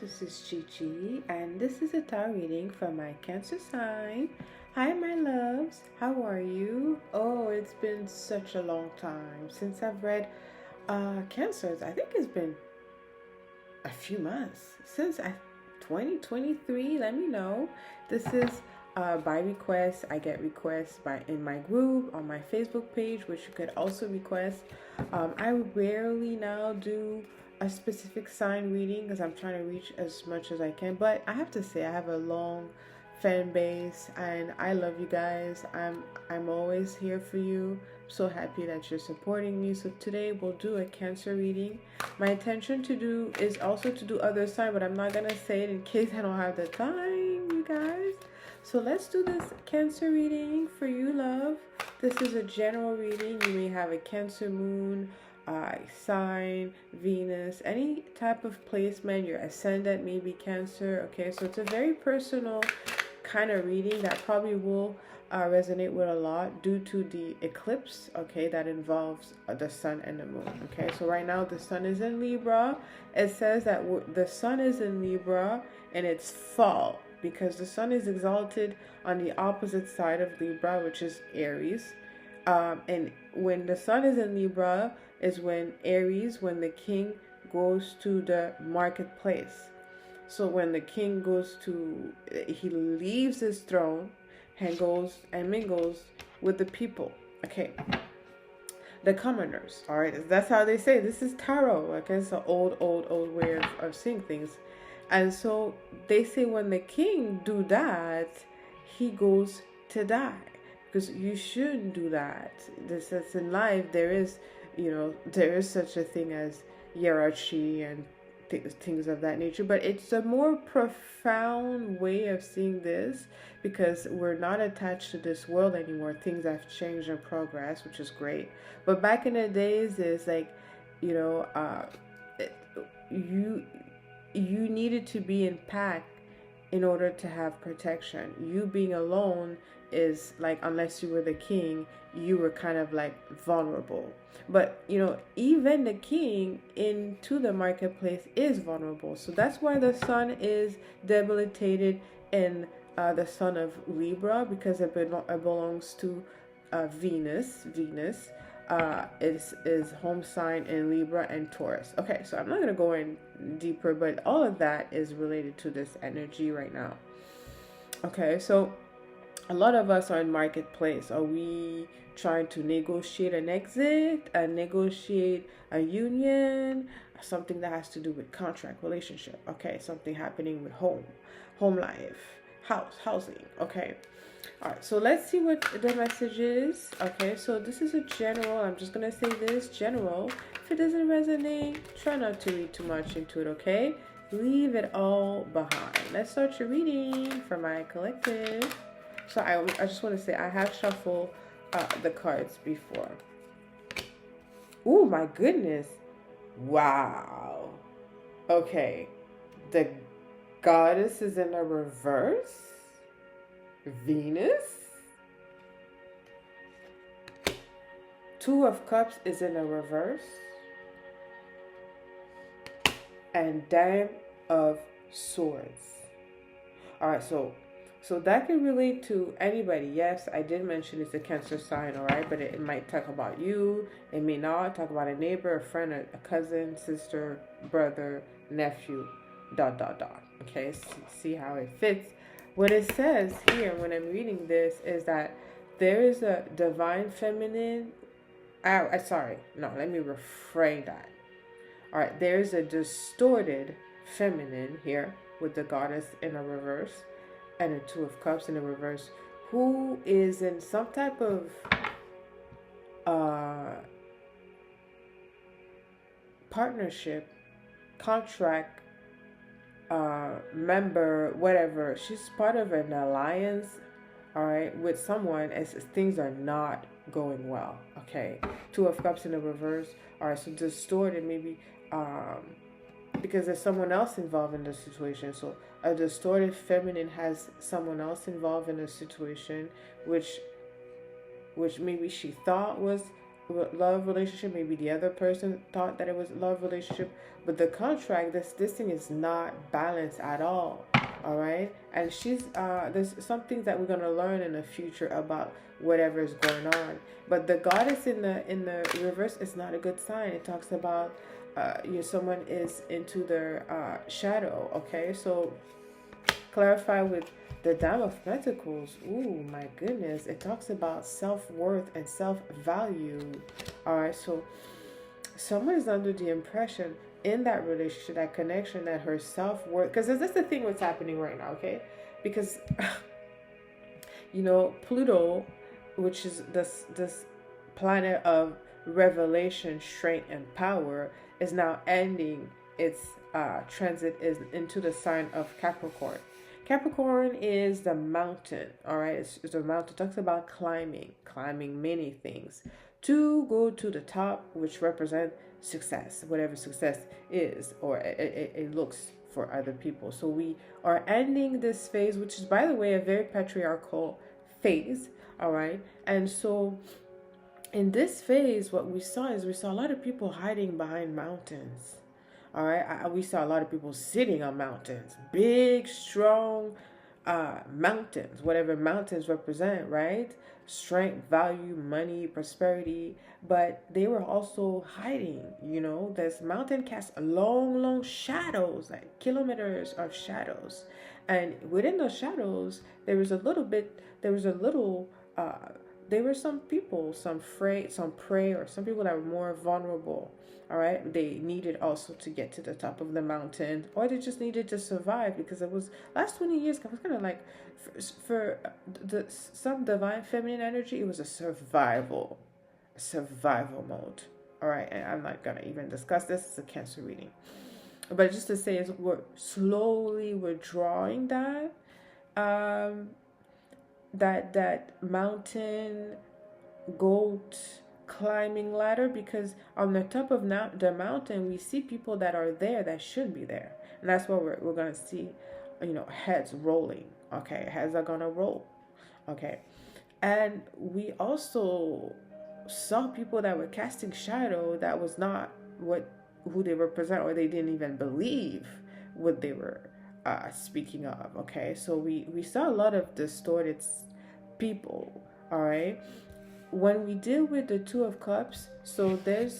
this is Gigi, and this is a tarot reading for my Cancer sign. Hi, my loves. How are you? Oh, it's been such a long time since I've read Cancers. I think it's been a few months since 2023. Let me know. This is by request. I get requests in my group on my Facebook page, which you could also request. I rarely now do a specific sign reading because I'm trying to reach as much as I can, but I have to say I have a long fan base and I love you guys. I'm always here for you. I'm so happy that you're supporting me. So today we'll do a Cancer reading. My intention is also to do other sign, but I'm not gonna say it in case I don't have the time, you guys. So let's do this Cancer reading for you, love. This is a general reading. You may have a Cancer moon, sign, Venus, any type of placement. Your ascendant may be Cancer. Okay, so it's a very personal kind of reading that probably will resonate with a lot due to the eclipse, okay, that involves the sun and the moon. Okay, so right now the sun is in Libra. It says that the sun is in Libra and it's fall because the sun is exalted on the opposite side of Libra, which is Aries. And when the sun is in Libra is when the king goes to the marketplace. So when the king he leaves his throne and goes and mingles with the people, okay, the commoners, all right, that's how they say. This is tarot, okay, it's an old way of seeing things. And so they say when the king do that, he goes to die, because you shouldn't do that. This is in life, there is such a thing as hierarchy and things of that nature, but it's a more profound way of seeing this because we're not attached to this world anymore. Things have changed and progressed, which is great. But back in the days, it's like, you needed to be in pack in order to have protection. You being alone is like, unless you were the king, you were kind of like vulnerable. But even the king into the marketplace is vulnerable. So that's why the sun is debilitated in the sun of Libra, because it belongs to Venus. Venus is home sign in Libra and Taurus. Okay, so I'm not going to go in deeper, but all of that is related to this energy right now. Okay, so a lot of us are in marketplace. Are we trying to negotiate an exit, negotiate a union, something that has to do with contract, relationship? Okay, something happening with home life, housing. Okay, all right, so let's see what the message is. Okay, so this is a general. I'm just gonna say this general. If it doesn't resonate, try not to read too much into it. Okay, leave it all behind. Let's start your reading for my collective. So I just want to say I have shuffled the cards before. Oh my goodness. Wow. Okay. The goddess is in a reverse. Venus. Two of Cups is in a reverse. And Dame of Swords. Alright, so that can relate to anybody. Yes, I did mention it's a Cancer sign, all right? But it might talk about you. It may not talk about a neighbor, a friend, a cousin, sister, brother, nephew, ... Okay, see how it fits. What it says here when I'm reading this is that there is a divine feminine. Sorry, no, let me reframe that. All right, there's a distorted feminine here with the goddess in a reverse and a Two of Cups in the reverse, who is in some type of partnership, contract, member, whatever. She's part of an alliance, all right, with someone, as things are not going well. Okay, Two of Cups in the reverse. All right, so distorted, maybe because there's someone else involved in the situation. So a distorted feminine has someone else involved in a situation which maybe she thought was love relationship. Maybe the other person thought that it was love relationship, but the contract, this thing is not balanced at all. All right, and she's there's some things that we're gonna learn in the future about whatever is going on. But the goddess in the reverse is not a good sign. It talks about someone is into their shadow. Okay, so clarify with the Dame of Pentacles. Ooh, my goodness. It talks about self-worth and self-value. All right, so someone is under the impression in that relationship, that connection, that her self-worth, because that's the thing what's happening right now, okay? Because, Pluto, which is this planet of revelation, strength, and power, is now ending its transit is into the sign of Capricorn. Capricorn is the mountain, all right? It's a mountain. It talks about climbing many things to go to the top, which represent success, whatever success is, or it looks for other people. So we are ending this phase, which is, by the way, a very patriarchal phase, all right? And so in this phase, what we saw a lot of people hiding behind mountains. All right, we saw a lot of people sitting on mountains, big, strong mountains, whatever mountains represent, right? Strength, value, money, prosperity. But they were also hiding, This mountain casts long, long shadows, like kilometers of shadows. And within those shadows, there were some people, some prey, or some people that were more vulnerable. All right, they needed also to get to the top of the mountain, or they just needed to survive, because it was last 20 years. I was kind of like, for some divine feminine energy, it was a survival mode. All right, and I'm not gonna even discuss this. It's a Cancer reading, but just to say is we're slowly withdrawing that mountain goat climbing ladder, because on the top of the mountain we see people that are there that should be there, and that's what we're gonna see, heads rolling. Okay, heads are gonna roll. Okay, and we also saw people that were casting shadow that was not who they represent, or they didn't even believe what they were speaking of. Okay, so we saw a lot of distorted people. All right, when we deal with the Two of Cups, so there's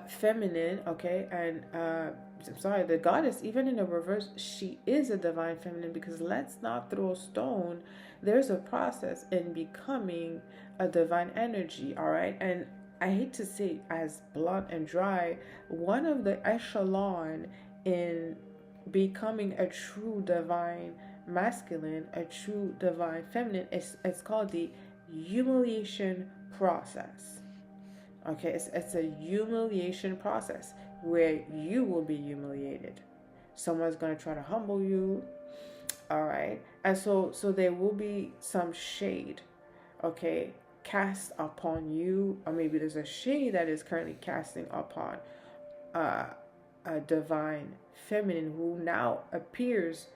feminine, okay, and I'm sorry, the goddess, even in the reverse, she is a divine feminine, because let's not throw a stone. There's a process in becoming a divine energy, all right? And I hate to say as blunt and dry, one of the echelon in becoming a true divine masculine, a true divine feminine, it's called the humiliation process. Okay, it's a humiliation process where you will be humiliated. Someone's going to try to humble you. All right, and so there will be some shade, okay, cast upon you, or maybe there's a shade that is currently casting upon a divine feminine who now appears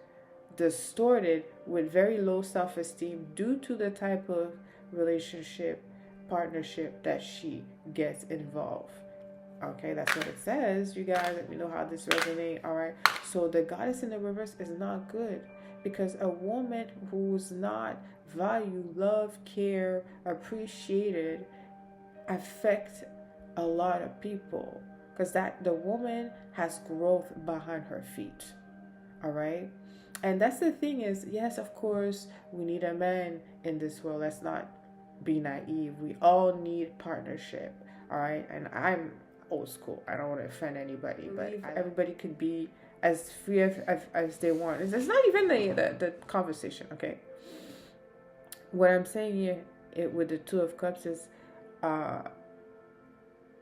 distorted with very low self-esteem due to the type of relationship, partnership that she gets involved. Okay, that's what it says. You guys, let me know how this resonates. All right, so the goddess in the reverse is not good, because a woman who's not valued, loved, care, appreciated affects a lot of people, because that the woman has growth behind her feet. All right, and that's the thing is, yes, of course, we need a man in this world. Let's not be naive. We all need partnership. All right, and I'm old school. I don't want to offend anybody, but everybody could be as free as they want. It's not even the conversation, okay? What I'm saying here with the Two of Cups is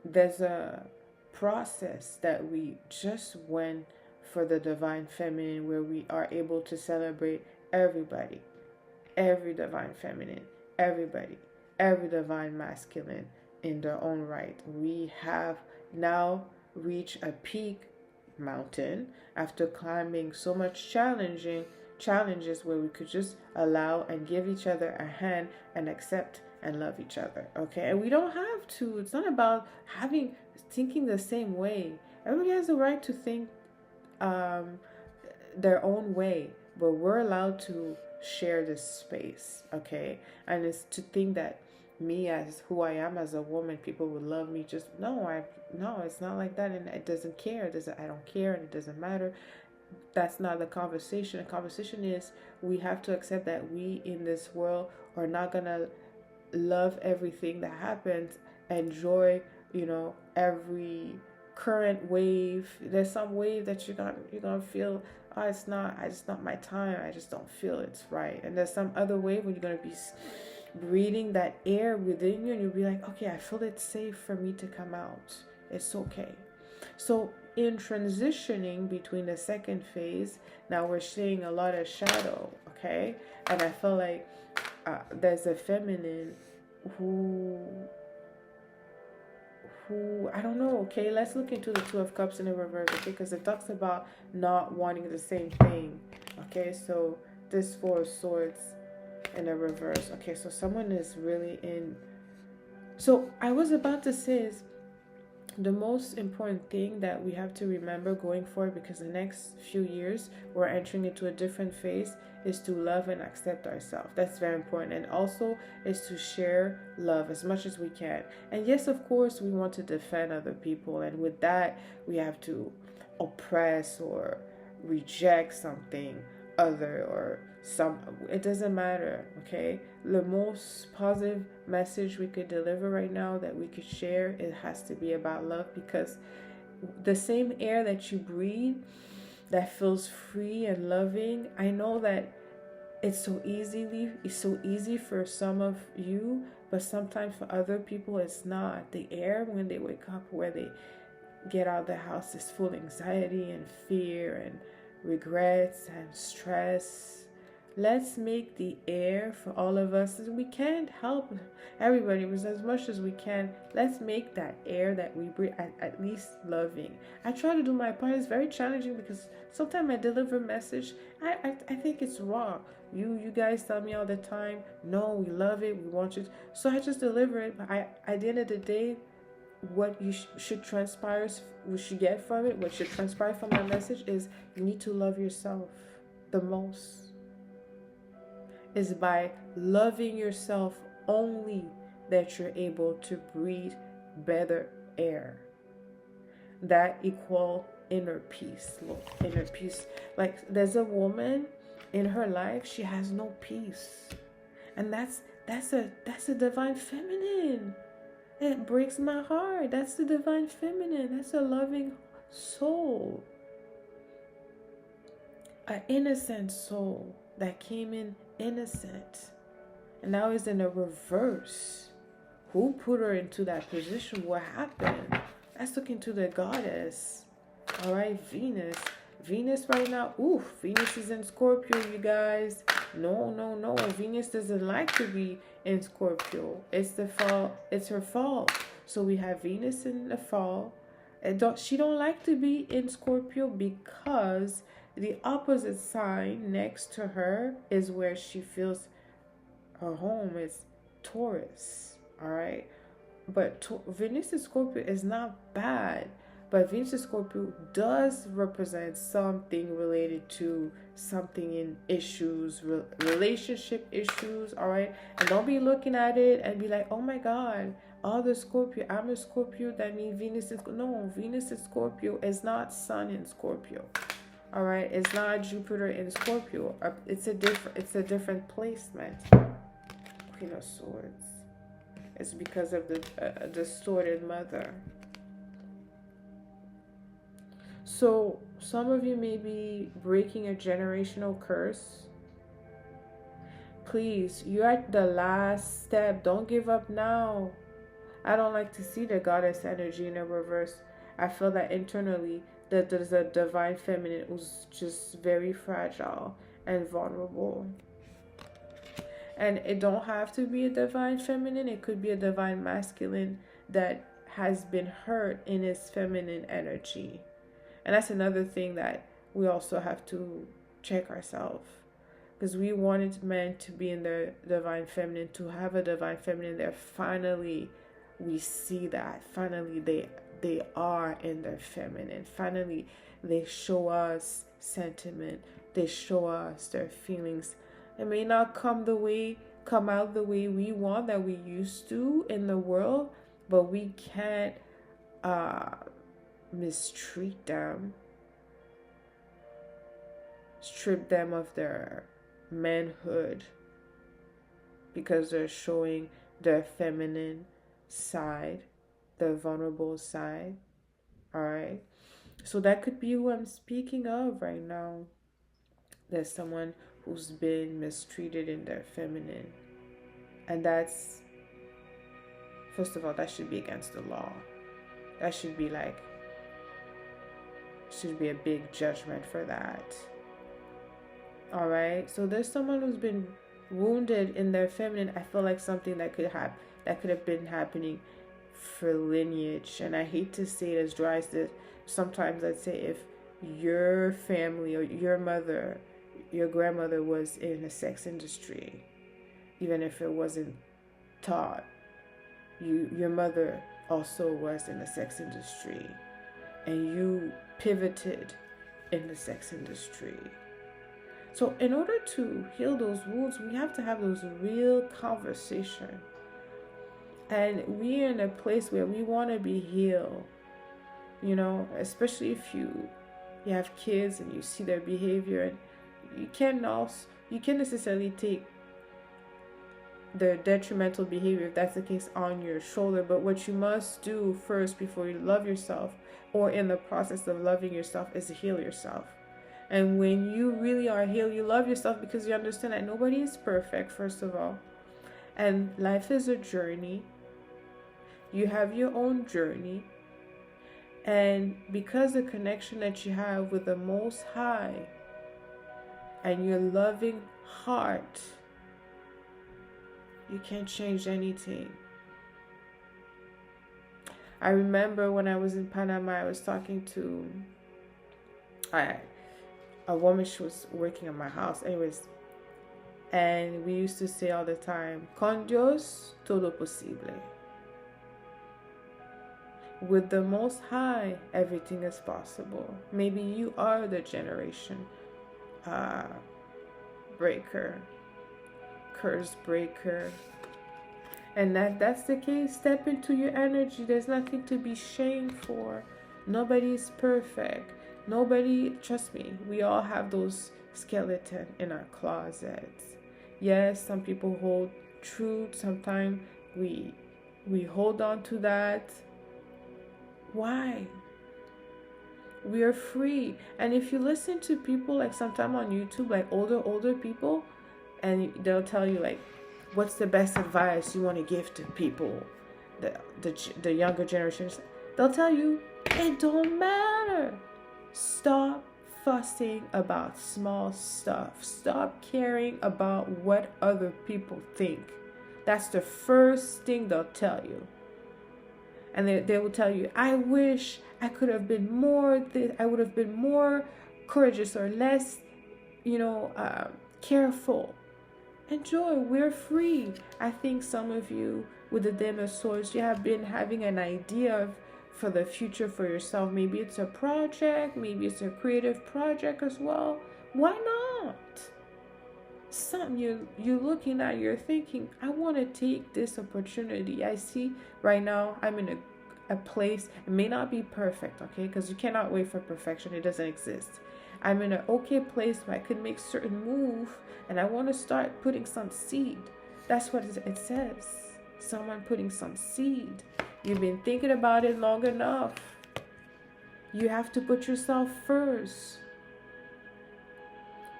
there's a process that we just went for the divine feminine, where we are able to celebrate everybody, every divine feminine, everybody, every divine masculine in their own right. We have now reached a peak mountain after climbing so much challenges where we could just allow and give each other a hand and accept and love each other. Okay, and we don't have to. It's not about thinking the same way. Everybody has the right to think um, their own way, but we're allowed to share this space. Okay, and it's to think that me as who I am as a woman, people would love me. Just no, it's not like that, and it doesn't care. I don't care, and it doesn't matter. That's not the conversation. The conversation is we have to accept that we in this world are not gonna love everything that happens, enjoy, every current wave. There's some wave that you're gonna feel, oh, it's not my time. I just don't feel it's right. And there's some other wave when you're gonna be breathing that air within you, and you'll be like, okay, I feel it's safe for me to come out. It's okay. So in transitioning between the second phase, now we're seeing a lot of shadow, okay? And I feel like there's a feminine who I don't know, okay? Let's look into the Two of Cups in the reverse, okay? Because it talks about not wanting the same thing, okay? So this Four of Swords in the reverse, okay? So someone is really in... So I was about to say is the most important thing that we have to remember going forward, because the next few years we're entering into a different phase, is to love and accept ourselves. That's very important. And also is to share love as much as we can. And yes, of course, we want to defend other people, and with that we have to oppress or reject something other, or it doesn't matter, okay? The most positive message we could deliver right now, that we could share, it has to be about love, because the same air that you breathe that feels free and loving, I know that it's so easy for some of you, but sometimes for other people it's not. The air when they wake up, where they get out of the house, is full of anxiety and fear and regrets and stress. Let's make the air for all of us. We can't help everybody, but as much as we can, let's make that air that we breathe at least loving. I try to do my part. It's very challenging because sometimes I deliver a message, I think it's raw. You guys tell me all the time, no, we love it, we want you. So I just deliver it. But at the end of the day, what you should transpire, we should get from it, what should transpire from that message is you need to love yourself the most. Is by loving yourself only that you're able to breathe better air. That equal inner peace. Look, inner peace. Like there's a woman in her life, she has no peace. And that's a divine feminine. It breaks my heart. That's the divine feminine. That's a loving soul. An innocent soul that came in innocent and now is in a reverse. Who put her into that position? What happened? Let's look into the goddess. All right, Venus right now. Ooh, Venus is in Scorpio, you guys. No. Venus doesn't like to be in Scorpio. It's the fall. It's her fault. So we have Venus in the fall. And she don't like to be in Scorpio because the opposite sign next to her is where she feels her home is Taurus. All right. But Venus in Scorpio is not bad. But Venus in Scorpio does represent something related to something in issues, relationship issues, all right? And don't be looking at it and be like, oh my God, all the Scorpio, I'm a Scorpio, that means Venus is... No, Venus in Scorpio is not Sun in Scorpio, all right? It's not Jupiter in Scorpio. It's a different placement. Queen of Swords. It's because of the distorted mother. So some of you may be breaking a generational curse. Please, you're at the last step. Don't give up now. I don't like to see the goddess energy in a reverse. I feel that internally that there's a divine feminine who's just very fragile and vulnerable. And it don't have to be a divine feminine. It could be a divine masculine that has been hurt in his feminine energy. And that's another thing that we also have to check ourselves. because we wanted men to be in their divine feminine, to have a divine feminine there. Finally, we see that. Finally, they are in their feminine. Finally, they show us sentiment. They show us their feelings. It may not come out the way we want, that we used to in the world, but we can't mistreat them, strip them of their manhood, because they're showing their feminine side, their vulnerable side. All right, so that could be who I'm speaking of right now. There's someone who's been mistreated in their feminine, and that's, first of all, that should be against the law. That should be a big judgment for that. All right, so there's someone who's been wounded in their feminine. I feel like something that could have been happening for lineage, and I hate to say it as dry as this. Sometimes I'd say, if your family or your mother, your grandmother was in the sex industry, even if it wasn't taught, your mother also was in the sex industry, and you pivoted in the sex industry. So in order to heal those wounds, we have to have those real conversations. And we're in a place where we want to be healed, especially if you have kids and you see their behavior, and you can't necessarily take their detrimental behavior, if that's the case, on your shoulder. But what you must do first, before you love yourself, or in the process of loving yourself, is to heal yourself. And when you really are healed, you love yourself, because you understand that nobody is perfect, first of all. And life is a journey. You have your own journey. And because the connection that you have with the Most High and your loving heart, you can't change anything. I remember when I was in Panama, I was talking to a woman. She was working at my house. Anyways, and we used to say all the time, con Dios todo posible. With the Most High, everything is possible. Maybe you are the generation breaker, curse breaker. And that's the case, step into your energy. There's nothing to be shamed for. Nobody's perfect. Nobody, trust me, we all have those skeletons in our closets. Yes, some people hold truth. Sometimes we hold on to that. Why? We are free. And if you listen to people, like sometime on YouTube, like older people, and they'll tell you, like, what's the best advice you want to give to people, the younger generations, they'll tell you, it don't matter. Stop fussing about small stuff. Stop caring about what other people think. That's the first thing they'll tell you. And they will tell you, I wish I could have been more, I would have been more courageous or less, careful. Enjoy, we're free. I think some of you with the Dame of Swords, you have been having an idea for the future for yourself. Maybe it's a project, maybe it's a creative project as well. Why not? Something you're looking at, you're thinking, I want to take this opportunity. I see right now I'm in a place, it may not be perfect, okay, because you cannot wait for perfection. It doesn't exist. I'm in an okay place where I could make certain move, and I want to start putting some seed. That's what it says. Someone putting some seed. You've been thinking about it long enough. You have to put yourself first.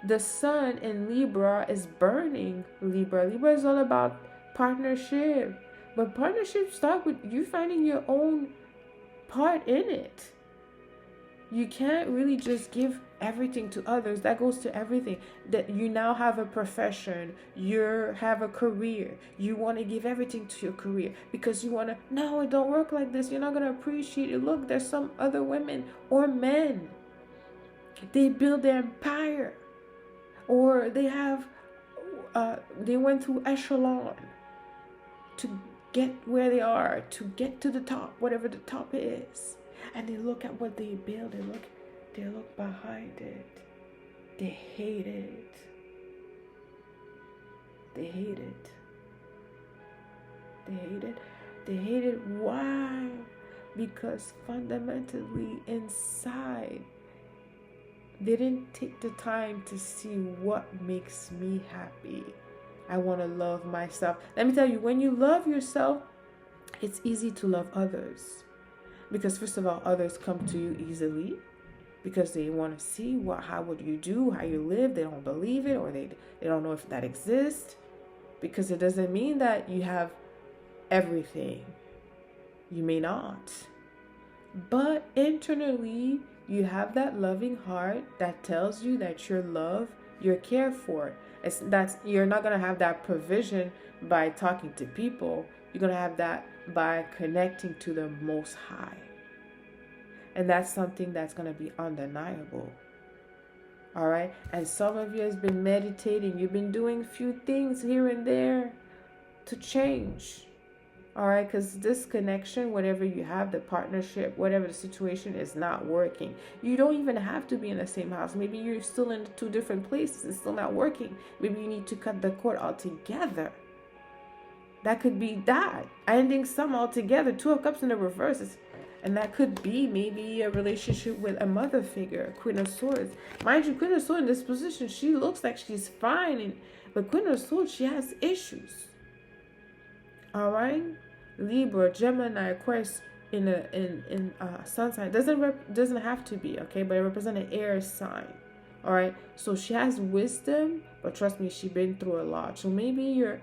The sun in Libra is burning Libra. Libra is all about partnership. But partnership starts with you finding your own part in it. You can't really just give everything to others. That goes to everything. That you now have a profession. You have a career. You want to give everything to your career because you want to, no, it don't work like this. You're not going to appreciate it. Look, there's some other women or men. They build their empire. Or they have they went through echelon to get where they are, to get to the top, whatever the top is. And they look at what they build, they look behind it. They hate it. They hate it. They hate it. They hate it. Why? Because fundamentally inside, they didn't take the time to see what makes me happy. I want to love myself. Let me tell you, when you love yourself, it's easy to love others. Because first of all, others come to you easily because they want to see how would you do, how you live. They don't believe it, or they don't know if that exists. Because it doesn't mean that you have everything. You may not. But internally, you have that loving heart that tells you that you're loved, you're cared for. You're not going to have that provision by talking to people. You're going to have that by connecting to the Most High. And that's something that's going to be undeniable. All right? And some of you has been meditating. You've been doing a few things here and there to change. All right? Because this connection, whatever you have, the partnership, whatever the situation, is not working. You don't even have to be in the same house. Maybe you're still in 2 different places. It's still not working. Maybe you need to cut the cord altogether. That could be that. Ending some altogether. 2 of Cups in the reverse. And that could be maybe a relationship with a mother figure, Queen of Swords. Mind you, Queen of Swords in this position, she looks like she's fine. But Queen of Swords, she has issues. All right? Libra, Gemini, Aquarius in sun sign. Doesn't have to be, okay? But it represents an air sign. All right? So she has wisdom, but trust me, she's been through a lot. So maybe your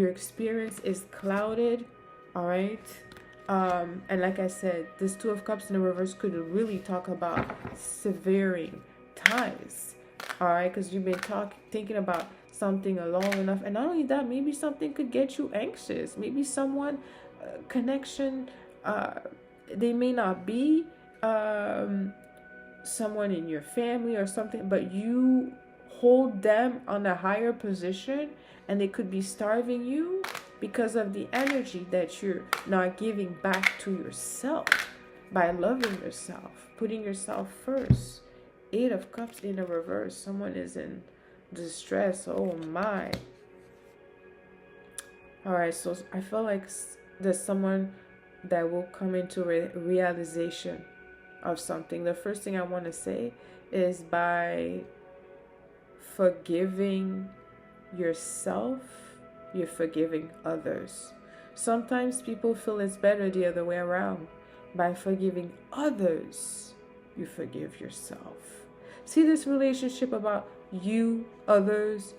experience is clouded, all right? And like I said, this 2 of Cups in the reverse could really talk about severing ties, all right? Because you've been thinking about something long enough. And not only that, maybe something could get you anxious. Maybe someone, connection, they may not be someone in your family or something, but you hold them on a higher position and they could be starving you because of the energy that you're not giving back to yourself by loving yourself, putting yourself first. 8 of Cups in a reverse. Someone is in distress. Oh my. All right, so I feel like there's someone that will come into realization of something. The first thing I want to say is by forgiving yourself, you're forgiving others. Sometimes people feel it's better the other way around. By forgiving others, you forgive yourself. See this relationship about you, others,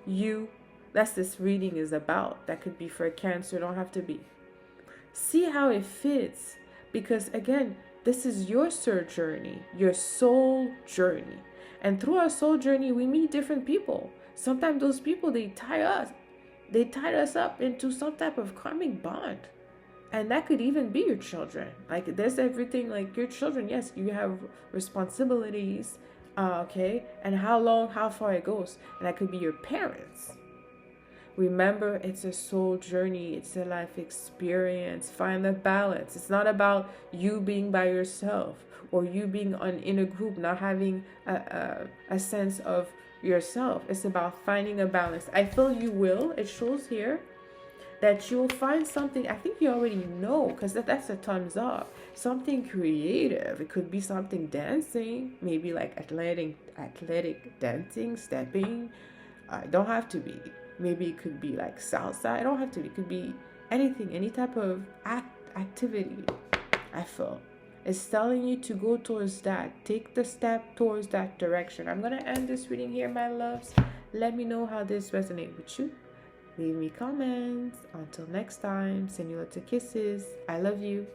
you. That's this reading is about. That could be for a Cancer, don't have to be. See how it fits. Because again, this is your soul journey, your soul journey. And through our soul journey, we meet different people. Sometimes those people, they tie us up into some type of karmic bond. And that could even be your children. Like there's everything, like your children, yes, you have responsibilities, okay? And how long, how far it goes. And that could be your parents. Remember, it's a soul journey. It's a life experience. Find the balance. It's not about you being by yourself or you being in a group, not having a sense of yourself. It's about finding a balance. I feel you will. It shows here that you'll find something. I think you already know, because that's a thumbs up. Something creative. It could be something dancing, maybe like athletic dancing, stepping. Don't have to be. Maybe it could be like salsa. It don't have to be. It could be anything, any type of activity. I feel it's telling you to go towards that. Take the step towards that direction. I'm gonna end this reading here, my loves. Let me know how this resonates with you. Leave me comments. Until next time, send you lots of kisses. I love you.